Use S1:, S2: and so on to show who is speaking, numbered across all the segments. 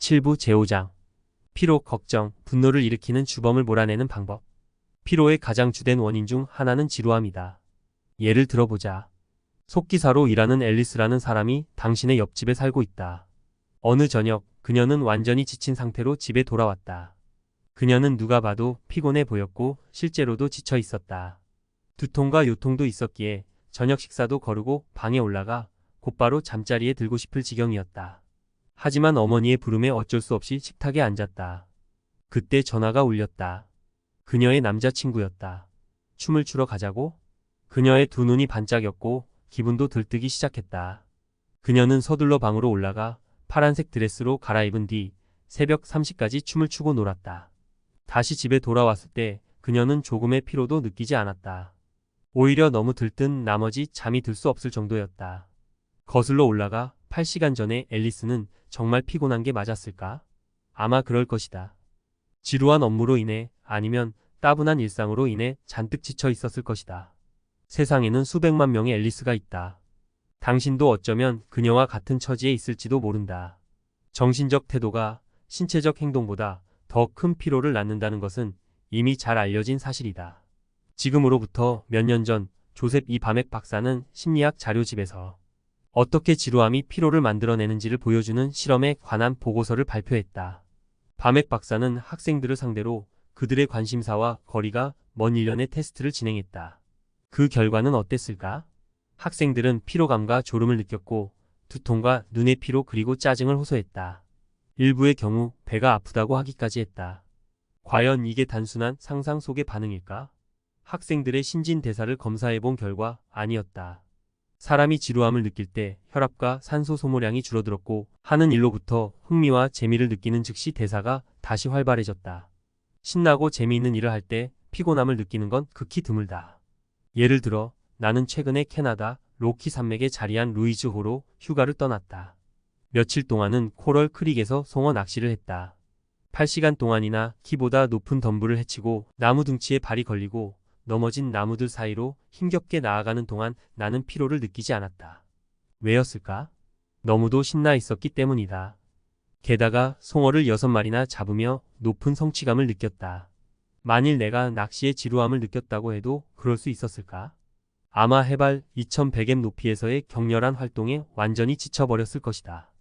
S1: 7부 제5장 피로, 걱정, 분노를 일으키는 주범을 몰아내는 방법. 피로의 가장 주된 원인 중 하나는 지루함이다. 예를 들어보자. 속기사로 일하는 앨리스라는 사람이 당신의 옆집에 살고 있다. 어느 저녁 그녀는 완전히 지친 상태로 집에 돌아왔다. 그녀는 누가 봐도 피곤해 보였고 실제로도 지쳐 있었다. 두통과 요통도 있었기에 저녁 식사도 거르고 방에 올라가 곧바로 잠자리에 들고 싶을 지경이었다. 하지만 어머니의 부름에 어쩔 수 없이 식탁에 앉았다. 그때 전화가 울렸다. 그녀의 남자친구였다. 춤을 추러 가자고? 그녀의 두 눈이 반짝였고 기분도 들뜨기 시작했다. 그녀는 서둘러 방으로 올라가 파란색 드레스로 갈아입은 뒤 새벽 3시까지 춤을 추고 놀았다. 다시 집에 돌아왔을 때 그녀는 조금의 피로도 느끼지 않았다. 오히려 너무 들뜬 나머지 잠이 들 수 없을 정도였다. 거슬러 올라가 8시간 전에 앨리스는 정말 피곤한 게 맞았을까? 아마 그럴 것이다. 지루한 업무로 인해 아니면 따분한 일상으로 인해 잔뜩 지쳐 있었을 것이다. 세상에는 수백만 명의 앨리스가 있다. 당신도 어쩌면 그녀와 같은 처지에 있을지도 모른다. 정신적 태도가 신체적 행동보다 더 큰 피로를 낳는다는 것은 이미 잘 알려진 사실이다. 지금으로부터 몇 년 전 조셉 E. 바맥 박사는 심리학 자료집에서 어떻게 지루함이 피로를 만들어내는지를 보여주는 실험에 관한 보고서를 발표했다. 바맥 박사는 학생들을 상대로 그들의 관심사와 거리가 먼 일련의 테스트를 진행했다. 그 결과는 어땠을까? 학생들은 피로감과 졸음을 느꼈고 두통과 눈의 피로 그리고 짜증을 호소했다. 일부의 경우 배가 아프다고 하기까지 했다. 과연 이게 단순한 상상 속의 반응일까? 학생들의 신진대사를 검사해본 결과 아니었다. 사람이 지루함을 느낄 때 혈압과 산소 소모량이 줄어들었고 하는 일로부터 흥미와 재미를 느끼는 즉시 대사가 다시 활발해졌다. 신나고 재미있는 일을 할 때 피곤함을 느끼는 건 극히 드물다. 예를 들어 나는 최근에 캐나다 로키 산맥에 자리한 루이즈호로 휴가를 떠났다. 며칠 동안은 코럴 크릭에서 송어 낚시를 했다. 8시간 동안이나 키보다 높은 덤불을 헤치고 나무 둥치에 발이 걸리고 넘어진 나무들 사이로 힘겹게 나아가는 동안 나는 피로를 느끼지 않았다. 왜였을까? 너무도 신나 있었기 때문이다. 게다가 송어를 6마리나 잡으며 높은 성취감을 느꼈다. 만일 내가 낚시에 지루함을 느꼈다고 해도 그럴 수 있었을까? 아마 해발 2100m 높이에서의 격렬한 활동에 완전히 지쳐버렸을 것이다.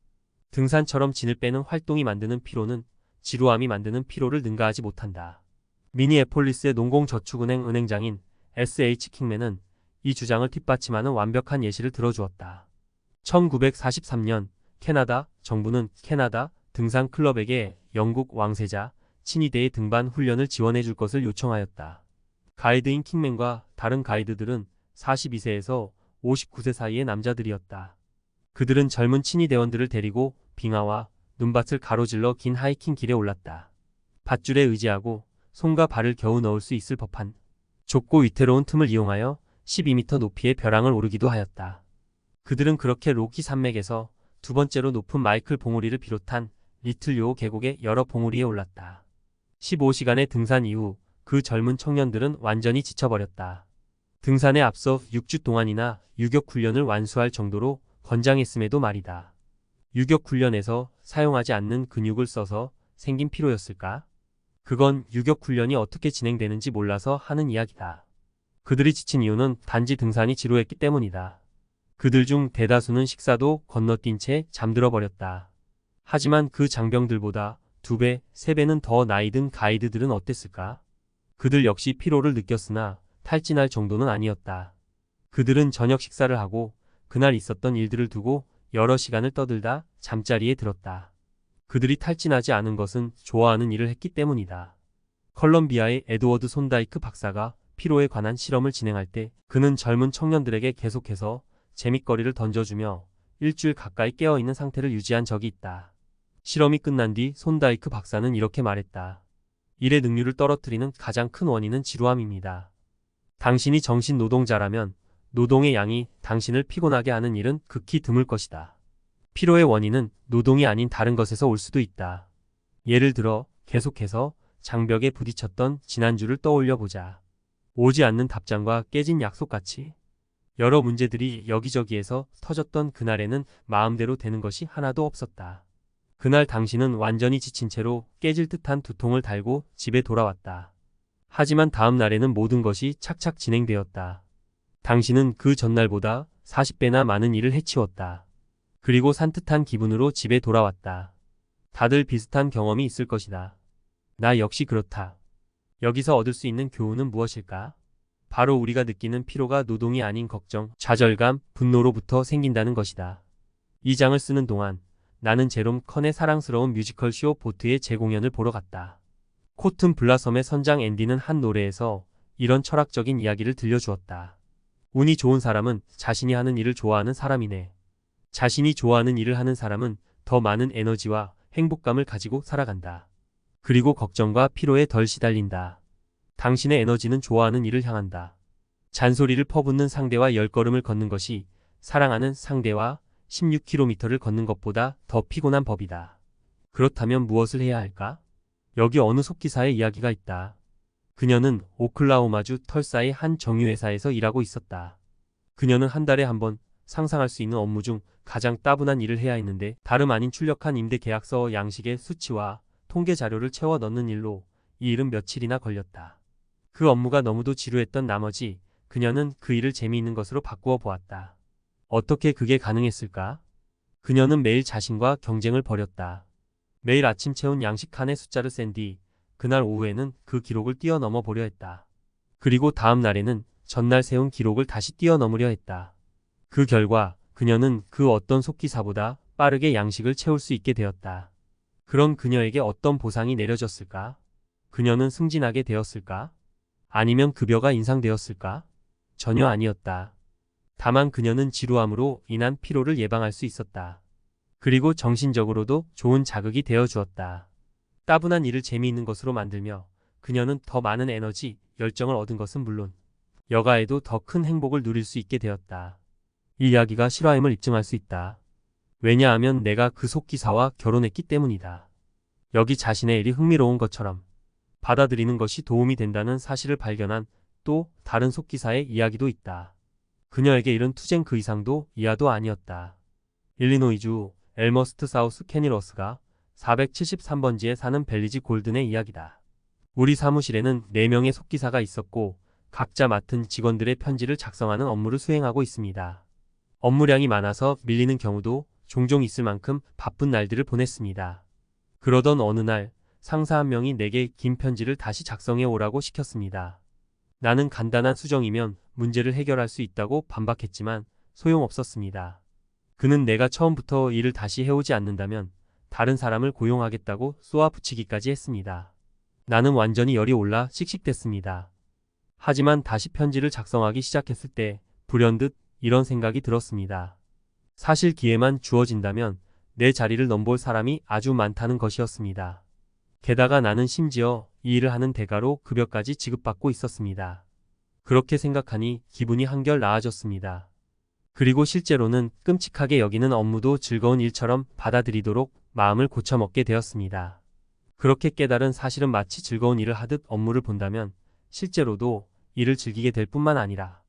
S1: 등산처럼 진을 빼는 활동이 만드는 피로는 지루함이 만드는 피로를 능가하지 못한다. 미니애폴리스의 농공저축은행 은행장인 S.H. 킹맨은 이 주장을 뒷받침하는 완벽한 예시를 들어주었다. 1943년 캐나다 정부는 캐나다 등산 클럽에게 영국 왕세자 친위대의 등반 훈련을 지원해 줄 것을 요청하였다. 가이드인 킹맨과 다른 가이드들은 42세에서 59세 사이의 남자들이었다. 그들은 젊은 친위대원들을 데리고 빙하와 눈밭을 가로질러 긴 하이킹 길에 올랐다. 밧줄에 의지하고 손과 발을 겨우 넣을 수 있을 법한 좁고 위태로운 틈을 이용하여 12m 높이의 벼랑을 오르기도 하였다. 그들은 그렇게 로키 산맥에서 두 번째로 높은 마이클 봉우리를 비롯한 리틀 요 계곡의 여러 봉우리에 올랐다. 15시간의 등산 이후 그 젊은 청년들은 완전히 지쳐버렸다. 등산에 앞서 6주 동안이나 유격 훈련을 완수할 정도로 건장했음에도 말이다. 유격 훈련에서 사용하지 않는 근육을 써서 생긴 피로였을까? 그건 유격 훈련이 어떻게 진행되는지 몰라서 하는 이야기다. 그들이 지친 이유는 단지 등산이 지루했기 때문이다. 그들 중 대다수는 식사도 건너뛴 채 잠들어 버렸다. 하지만 그 장병들보다 2배, 3배는 더 나이 든 가이드들은 어땠을까? 그들 역시 피로를 느꼈으나 탈진할 정도는 아니었다. 그들은 저녁 식사를 하고 그날 있었던 일들을 두고 여러 시간을 떠들다 잠자리에 들었다. 그들이 탈진하지 않은 것은 좋아하는 일을 했기 때문이다. 컬럼비아의 에드워드 손다이크 박사가 피로에 관한 실험을 진행할 때 그는 젊은 청년들에게 계속해서 재밌거리를 던져주며 일주일 가까이 깨어있는 상태를 유지한 적이 있다. 실험이 끝난 뒤 손다이크 박사는 이렇게 말했다. 일의 능률을 떨어뜨리는 가장 큰 원인은 지루함입니다. 당신이 정신 노동자라면 노동의 양이 당신을 피곤하게 하는 일은 극히 드물 것이다. 피로의 원인은 노동이 아닌 다른 것에서 올 수도 있다. 예를 들어 계속해서 장벽에 부딪혔던 지난주를 떠올려 보자. 오지 않는 답장과 깨진 약속같이 여러 문제들이 여기저기에서 터졌던 그날에는 마음대로 되는 것이 하나도 없었다. 그날 당신은 완전히 지친 채로 깨질 듯한 두통을 달고 집에 돌아왔다. 하지만 다음 날에는 모든 것이 착착 진행되었다. 당신은 그 전날보다 40배나 많은 일을 해치웠다. 그리고 산뜻한 기분으로 집에 돌아왔다. 다들 비슷한 경험이 있을 것이다. 나 역시 그렇다. 여기서 얻을 수 있는 교훈은 무엇일까? 바로 우리가 느끼는 피로가 노동이 아닌 걱정, 좌절감, 분노로부터 생긴다는 것이다. 이 장을 쓰는 동안 나는 제롬 컨의 사랑스러운 뮤지컬 쇼 보트의 재공연을 보러 갔다. 코튼 블라섬의 선장 앤디는 한 노래에서 이런 철학적인 이야기를 들려주었다. 운이 좋은 사람은 자신이 하는 일을 좋아하는 사람이네. 자신이 좋아하는 일을 하는 사람은 더 많은 에너지와 행복감을 가지고 살아간다. 그리고 걱정과 피로에 덜 시달린다. 당신의 에너지는 좋아하는 일을 향한다. 잔소리를 퍼붓는 상대와 10걸음을 걷는 것이 사랑하는 상대와 16km를 걷는 것보다 더 피곤한 법이다. 그렇다면 무엇을 해야 할까? 여기 어느 속기사의 이야기가 있다. 그녀는 오클라호마주 털사의 한 정유회사에서 일하고 있었다. 그녀는 한 달에 한 번 상상할 수 있는 업무 중 가장 따분한 일을 해야 했는데 다름 아닌 출력한 임대 계약서 양식의 수치와 통계 자료를 채워 넣는 일로 이 일은 며칠이나 걸렸다. 그 업무가 너무도 지루했던 나머지 그녀는 그 일을 재미있는 것으로 바꾸어 보았다. 어떻게 그게 가능했을까? 그녀는 매일 자신과 경쟁을 벌였다. 매일 아침 채운 양식 칸의 숫자를 센 뒤 그날 오후에는 그 기록을 뛰어넘어 보려 했다. 그리고 다음 날에는 전날 세운 기록을 다시 뛰어넘으려 했다. 그 결과 그녀는 그 어떤 속기사보다 빠르게 양식을 채울 수 있게 되었다. 그런 그녀에게 어떤 보상이 내려졌을까? 그녀는 승진하게 되었을까? 아니면 급여가 인상되었을까? 전혀 아니었다. 다만 그녀는 지루함으로 인한 피로를 예방할 수 있었다. 그리고 정신적으로도 좋은 자극이 되어 주었다. 따분한 일을 재미있는 것으로 만들며 그녀는 더 많은 에너지, 열정을 얻은 것은 물론 여가에도 더 큰 행복을 누릴 수 있게 되었다. 이 이야기가 실화임을 입증할 수 있다. 왜냐하면 내가 그 속기사와 결혼했기 때문이다. 여기 자신의 일이 흥미로운 것처럼 받아들이는 것이 도움이 된다는 사실을 발견한 또 다른 속기사의 이야기도 있다. 그녀에게 이른 투쟁 그 이상도 이하도 아니었다. 일리노이주 엘머스트 사우스 캐닐러스가 473번지에 사는 벨리지 골든의 이야기다. 우리 사무실에는 4명의 속기사가 있었고 각자 맡은 직원들의 편지를 작성하는 업무를 수행하고 있습니다. 업무량이 많아서 밀리는 경우도 종종 있을 만큼 바쁜 날들을 보냈습니다. 그러던 어느 날 상사 한 명이 내게 긴 편지를 다시 작성해 오라고 시켰습니다. 나는 간단한 수정이면 문제를 해결할 수 있다고 반박했지만 소용없었습니다. 그는 내가 처음부터 일을 다시 해오지 않는다면 다른 사람을 고용하겠다고 쏘아붙이기까지 했습니다. 나는 완전히 열이 올라 씩씩댔습니다. 하지만 다시 편지를 작성하기 시작했을 때 불현듯 이런 생각이 들었습니다. 사실 기회만 주어진다면 내 자리를 넘볼 사람이 아주 많다는 것이었습니다. 게다가 나는 심지어 이 일을 하는 대가로 급여까지 지급받고 있었습니다. 그렇게 생각하니 기분이 한결 나아졌습니다. 그리고 실제로는 끔찍하게 여기는 업무도 즐거운 일처럼 받아들이도록 마음을 고쳐먹게 되었습니다. 그렇게 깨달은 사실은 마치 즐거운 일을 하듯 업무를 본다면 실제로도 일을 즐기게 될 뿐만 아니라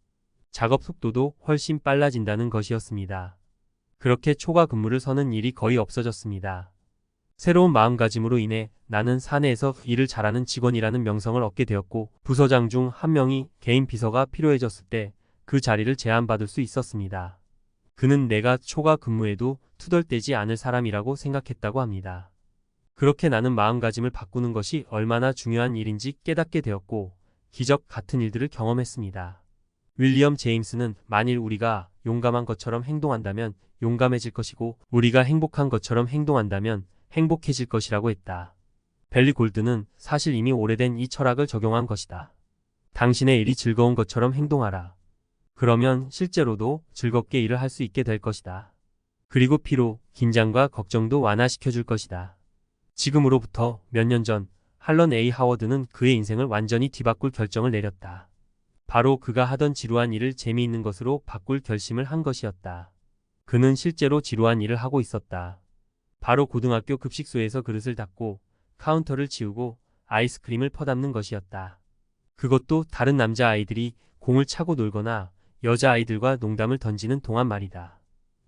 S1: 작업 속도도 훨씬 빨라진다는 것이었습니다. 그렇게 초과 근무를 서는 일이 거의 없어졌습니다. 새로운 마음가짐으로 인해 나는 사내에서 일을 잘하는 직원이라는 명성을 얻게 되었고 부서장 중 한 명이 개인 비서가 필요해졌을 때 그 자리를 제안받을 수 있었습니다. 그는 내가 초과 근무에도 투덜대지 않을 사람이라고 생각했다고 합니다. 그렇게 나는 마음가짐을 바꾸는 것이 얼마나 중요한 일인지 깨닫게 되었고 기적 같은 일들을 경험했습니다. 윌리엄 제임스는 만일 우리가 용감한 것처럼 행동한다면 용감해질 것이고 우리가 행복한 것처럼 행동한다면 행복해질 것이라고 했다. 벨리 골드는 사실 이미 오래된 이 철학을 적용한 것이다. 당신의 일이 즐거운 것처럼 행동하라. 그러면 실제로도 즐겁게 일을 할 수 있게 될 것이다. 그리고 피로, 긴장과 걱정도 완화시켜줄 것이다. 지금으로부터 몇 년 전 할런 A. 하워드는 그의 인생을 완전히 뒤바꿀 결정을 내렸다. 바로 그가 하던 지루한 일을 재미있는 것으로 바꿀 결심을 한 것이었다. 그는 실제로 지루한 일을 하고 있었다. 바로 고등학교 급식소에서 그릇을 닦고 카운터를 치우고 아이스크림을 퍼담는 것이었다. 그것도 다른 남자아이들이 공을 차고 놀거나 여자아이들과 농담을 던지는 동안 말이다.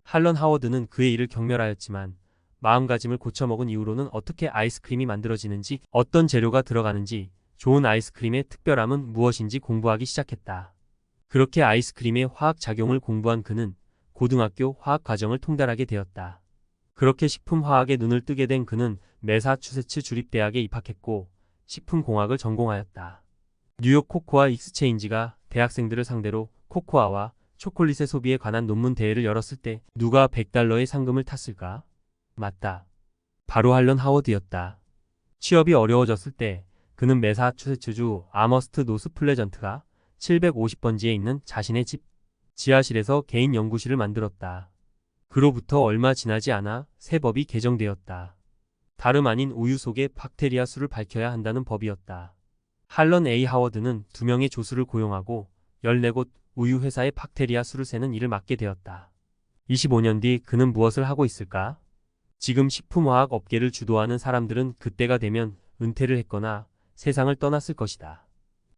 S1: 할런 하워드는 그의 일을 경멸하였지만 마음가짐을 고쳐먹은 이후로는 어떻게 아이스크림이 만들어지는지, 어떤 재료가 들어가는지, 좋은 아이스크림의 특별함은 무엇인지 공부하기 시작했다. 그렇게 아이스크림의 화학작용을 공부한 그는 고등학교 화학과정을 통달하게 되었다. 그렇게 식품화학에 눈을 뜨게 된 그는 매사추세츠 주립대학에 입학했고 식품공학을 전공하였다. 뉴욕 코코아 익스체인지가 대학생들을 상대로 코코아와 초콜릿의 소비에 관한 논문 대회를 열었을 때 누가 $100의 상금을 탔을까? 맞다. 바로 할런 하워드였다. 취업이 어려워졌을 때 그는 매사추세츠주 아머스트 노스 플레전트가 750번지에 있는 자신의 집 지하실에서 개인 연구실을 만들었다. 그로부터 얼마 지나지 않아 새 법이 개정되었다. 다름 아닌 우유 속의 박테리아 수를 밝혀야 한다는 법이었다. 할런 A. 하워드는 2명의 조수를 고용하고 14곳 우유 회사의 박테리아 수를 세는 일을 맡게 되었다. 25년 뒤 그는 무엇을 하고 있을까? 지금 식품화학 업계를 주도하는 사람들은 그때가 되면 은퇴를 했거나 세상을 떠났을 것이다.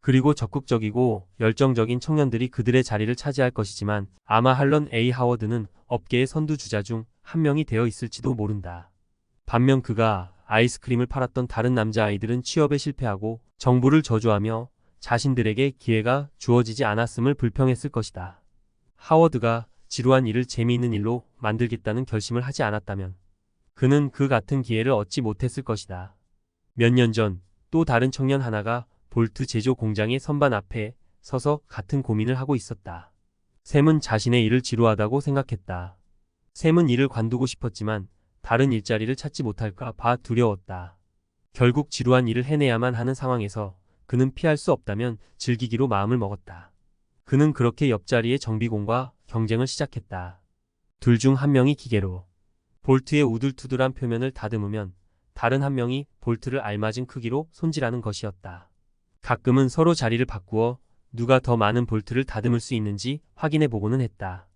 S1: 그리고 적극적이고 열정적인 청년들이 그들의 자리를 차지할 것이지만 아마 할런 A. 하워드는 업계의 선두주자 중 한 명이 되어 있을지도 모른다. 반면 그가 아이스크림을 팔았던 다른 남자아이들은 취업에 실패하고 정부를 저주하며 자신들에게 기회가 주어지지 않았음을 불평했을 것이다. 하워드가 지루한 일을 재미있는 일로 만들겠다는 결심을 하지 않았다면 그는 그 같은 기회를 얻지 못했을 것이다. 몇 년 전 또 다른 청년 하나가 볼트 제조 공장의 선반 앞에 서서 같은 고민을 하고 있었다. 샘은 자신의 일을 지루하다고 생각했다. 샘은 일을 관두고 싶었지만 다른 일자리를 찾지 못할까 봐 두려웠다. 결국 지루한 일을 해내야만 하는 상황에서 그는 피할 수 없다면 즐기기로 마음을 먹었다. 그는 그렇게 옆자리의 정비공과 경쟁을 시작했다. 둘 중 한 명이 기계로 볼트의 우둘투둘한 표면을 다듬으면 다른 한 명이 볼트를 알맞은 크기로 손질하는 것이었다. 가끔은 서로 자리를 바꾸어 누가 더 많은 볼트를 다듬을 수 있는지 확인해 보고는 했다.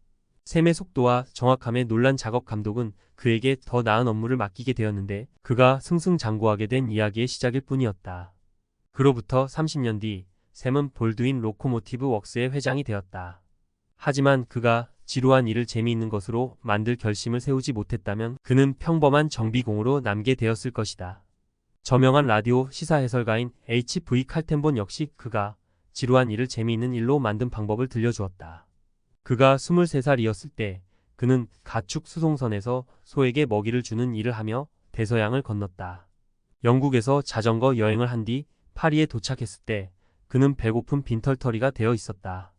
S1: 샘의 속도와 정확함에 놀란 작업 감독은 그에게 더 나은 업무를 맡기게 되었는데 그가 승승장구하게 된 이야기의 시작일 뿐이었다. 그로부터 30년 뒤 샘은 볼드윈 로코모티브 웍스의 회장이 되었다. 하지만 그가 지루한 일을 재미있는 것으로 만들 결심을 세우지 못했다면 그는 평범한 정비공으로 남게 되었을 것이다. 저명한 라디오 시사 해설가인 H.V. 칼텐본 역시 그가 지루한 일을 재미있는 일로 만든 방법을 들려주었다. 그가 23살이었을 때 그는 가축 수송선에서 소에게 먹이를 주는 일을 하며 대서양을 건넜다. 영국에서 자전거 여행을 한 뒤 파리에 도착했을 때 그는 배고픈 빈털터리가 되어 있었다.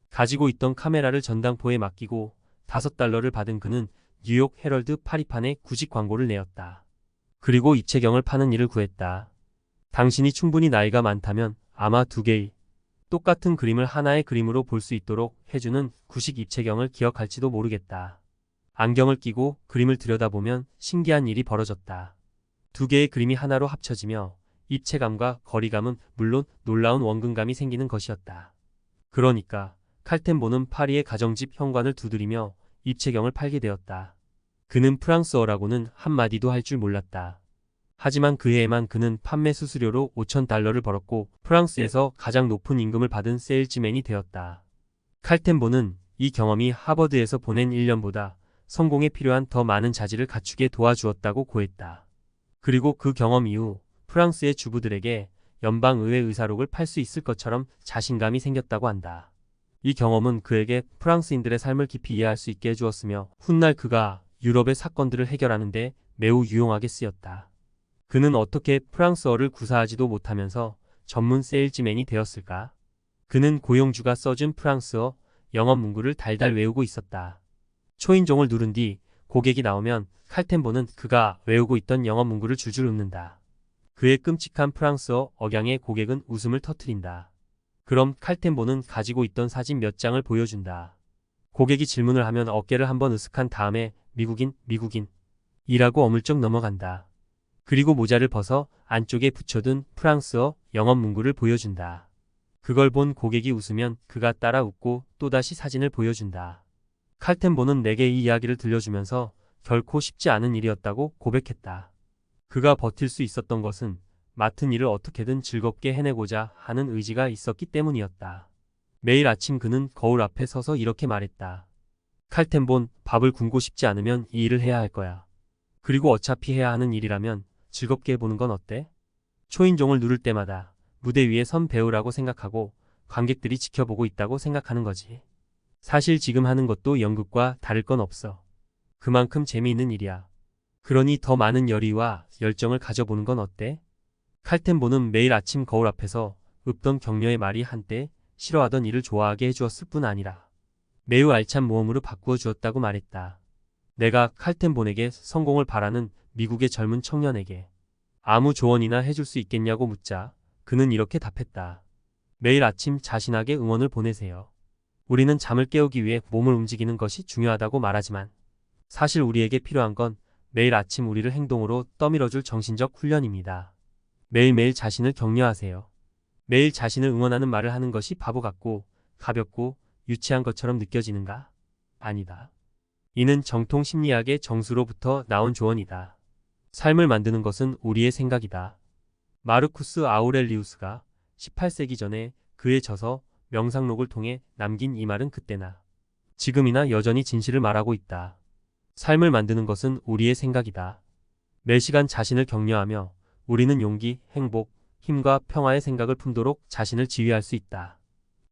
S1: 가지고 있던 카메라를 전당포에 맡기고 $5를 받은 그는 뉴욕 헤럴드 파리판에 구직 광고를 내었다. 그리고 입체경을 파는 일을 구했다. 당신이 충분히 나이가 많다면 아마 2개의 똑같은 그림을 하나의 그림으로 볼 수 있도록 해주는 구식 입체경을 기억할지도 모르겠다. 안경을 끼고 그림을 들여다보면 신기한 일이 벌어졌다. 2개의 그림이 하나로 합쳐지며 입체감과 거리감은 물론 놀라운 원근감이 생기는 것이었다. 그러니까 칼텐본은 파리의 가정집 현관을 두드리며 입체경을 팔게 되었다. 그는 프랑스어라고는 한마디도 할 줄 몰랐다. 하지만 그 해에만 그는 판매 수수료로 $5,000를 벌었고 프랑스에서 가장 높은 임금을 받은 세일즈맨이 되었다. 칼텐본은 이 경험이 하버드에서 보낸 1년보다 성공에 필요한 더 많은 자질을 갖추게 도와주었다고 고했다. 그리고 그 경험 이후 프랑스의 주부들에게 연방의회 의사록을 팔 수 있을 것처럼 자신감이 생겼다고 한다. 이 경험은 그에게 프랑스인들의 삶을 깊이 이해할 수 있게 해주었으며 훗날 그가 유럽의 사건들을 해결하는 데 매우 유용하게 쓰였다. 그는 어떻게 프랑스어를 구사하지도 못하면서 전문 세일즈맨이 되었을까? 그는 고용주가 써준 프랑스어 영업 문구를 달달 외우고 있었다. 초인종을 누른 뒤 고객이 나오면 칼텐본은 그가 외우고 있던 영업 문구를 줄줄 읊는다. 그의 끔찍한 프랑스어 억양에 고객은 웃음을 터뜨린다. 그럼 칼텐본은 가지고 있던 사진 몇 장을 보여준다. 고객이 질문을 하면 어깨를 한번 으쓱한 다음에 미국인 이라고 어물쩍 넘어간다. 그리고 모자를 벗어 안쪽에 붙여둔 프랑스어 영업 문구를 보여준다. 그걸 본 고객이 웃으면 그가 따라 웃고 또다시 사진을 보여준다. 칼텐본은 내게 이 이야기를 들려주면서 결코 쉽지 않은 일이었다고 고백했다. 그가 버틸 수 있었던 것은 맡은 일을 어떻게든 즐겁게 해내고자 하는 의지가 있었기 때문이었다. 매일 아침 그는 거울 앞에 서서 이렇게 말했다. 칼텐본, 밥을 굶고 싶지 않으면 이 일을 해야 할 거야. 그리고 어차피 해야 하는 일이라면 즐겁게 해보는 건 어때? 초인종을 누를 때마다 무대 위에 선 배우라고 생각하고 관객들이 지켜보고 있다고 생각하는 거지. 사실 지금 하는 것도 연극과 다를 건 없어. 그만큼 재미있는 일이야. 그러니 더 많은 열의와 열정을 가져보는 건 어때? 칼텐보는 매일 아침 거울 앞에서 읊던 격려의 말이 한때 싫어하던 일을 좋아하게 해주었을 뿐 아니라 매우 알찬 모험으로 바꾸어 주었다고 말했다. 내가 칼텐본에게 성공을 바라는 미국의 젊은 청년에게 아무 조언이나 해줄 수 있겠냐고 묻자 그는 이렇게 답했다. 매일 아침 자신에게 응원을 보내세요. 우리는 잠을 깨우기 위해 몸을 움직이는 것이 중요하다고 말하지만 사실 우리에게 필요한 건 매일 아침 우리를 행동으로 떠밀어줄 정신적 훈련입니다. 매일매일 자신을 격려하세요. 매일 자신을 응원하는 말을 하는 것이 바보 같고 가볍고 유치한 것처럼 느껴지는가? 아니다. 이는 정통 심리학의 정수로부터 나온 조언이다. 삶을 만드는 것은 우리의 생각이다. 마르쿠스 아우렐리우스가 18세기 전에 그의 저서 명상록을 통해 남긴 이 말은 그때나 지금이나 여전히 진실을 말하고 있다. 삶을 만드는 것은 우리의 생각이다. 매 시간 자신을 격려하며 우리는 용기, 행복, 힘과 평화의 생각을 품도록 자신을 지휘할 수 있다.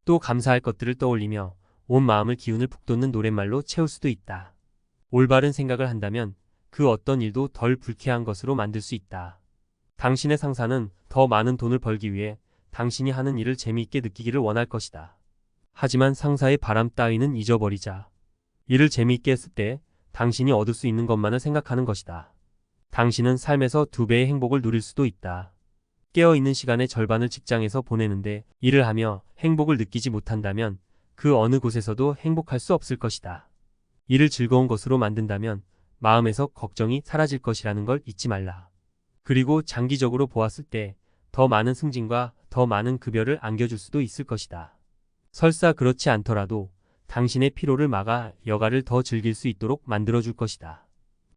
S1: 또 감사할 것들을 떠올리며 온 마음을 기운을 북돋는 노랫말로 채울 수도 있다. 올바른 생각을 한다면 그 어떤 일도 덜 불쾌한 것으로 만들 수 있다. 당신의 상사는 더 많은 돈을 벌기 위해 당신이 하는 일을 재미있게 느끼기를 원할 것이다. 하지만 상사의 바람 따위는 잊어버리자. 일을 재미있게 했을 때 당신이 얻을 수 있는 것만을 생각하는 것이다. 당신은 삶에서 2배의 행복을 누릴 수도 있다. 깨어있는 시간의 절반을 직장에서 보내는데 일을 하며 행복을 느끼지 못한다면 그 어느 곳에서도 행복할 수 없을 것이다. 일을 즐거운 것으로 만든다면 마음에서 걱정이 사라질 것이라는 걸 잊지 말라. 그리고 장기적으로 보았을 때 더 많은 승진과 더 많은 급여를 안겨줄 수도 있을 것이다. 설사 그렇지 않더라도 당신의 피로를 막아 여가를 더 즐길 수 있도록 만들어줄 것이다.